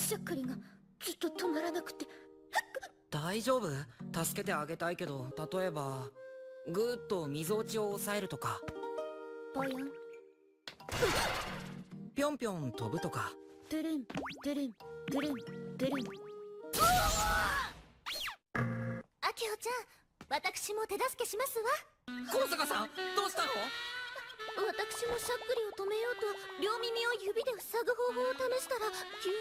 しゃっくりがずっと止まらなくて。大丈夫？助けてあげたいけど、例えばぐーっとみぞおちを抑えるとか、ぽよん。ぴょんぴょん飛ぶとか。トゥルントゥルントゥルントゥルン。あきほちゃん、私も手助けしますわ。高坂さん、どうしたの？私もしゃっくりを止めようと両耳を指で塞ぐ方法を試したら急に。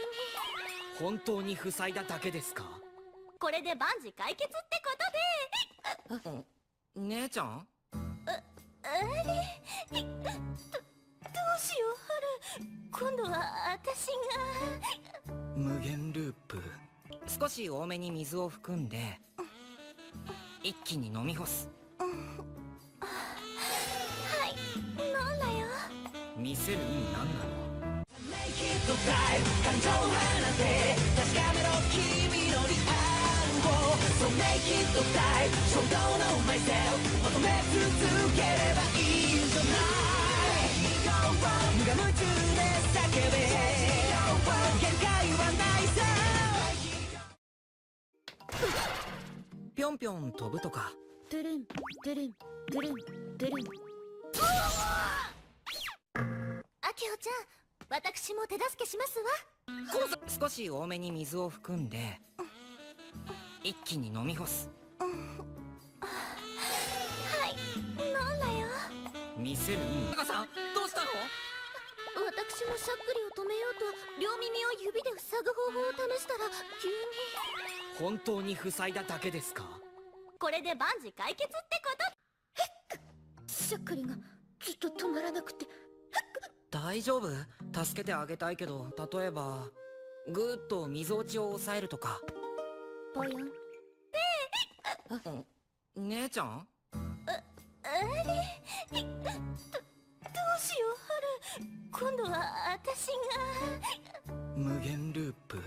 本当に塞いだだけですか？これで万事解決ってことで。姉ちゃん？あれ、どうしよう、春。今度は私が。無限ループ。少し多めに水を含んで一気に飲み干す。はい、飲んだよ。見せる意味何なの？感情を放て確かめろ君のリアルを So make it time 衝動の myself 求め続ければいいんじゃない無我夢中で叫べ限界はないさ。ぴょんぴょん飛ぶとか。トゥルントゥルントゥルントゥルン。あきほちゃん、私も手助けしますわ。少し多めに水を含んで一気に飲み干す。はい、飲んだよ。見せる意味。高さん、どうしたの？私もしゃっくりを止めようと両耳を指で塞ぐ方法を試したら急に。本当に塞いだだけですか？これで万事解決ってこと。しゃっくりがずっと止まらなくて。大丈夫？助けてあげたいけど、例えばぐーっとみぞおちを抑えるとか。ぽよん。姉ちゃん？あれ、どうしよう、春。今度は私が。無限ループ。